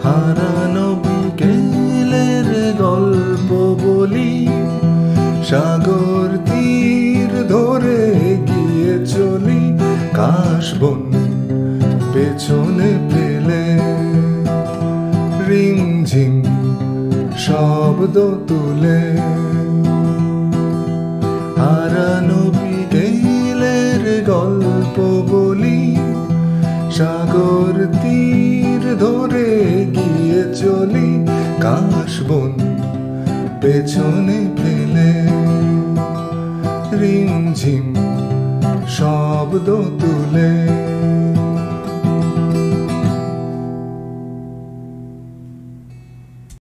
হারানো বিকেলের গল্প বলি, সাগর তীর ধরে গিয়ে চলি, কাশবন পেছনে ফেলে রিমঝিম শব্দ তুলে। হারানো বিকেলের গল্প বলি, সাগর তীর ধরে গিয়ে চলি, কাশবন পেছনে ফেলে রিমঝিম শব্দ তুলে।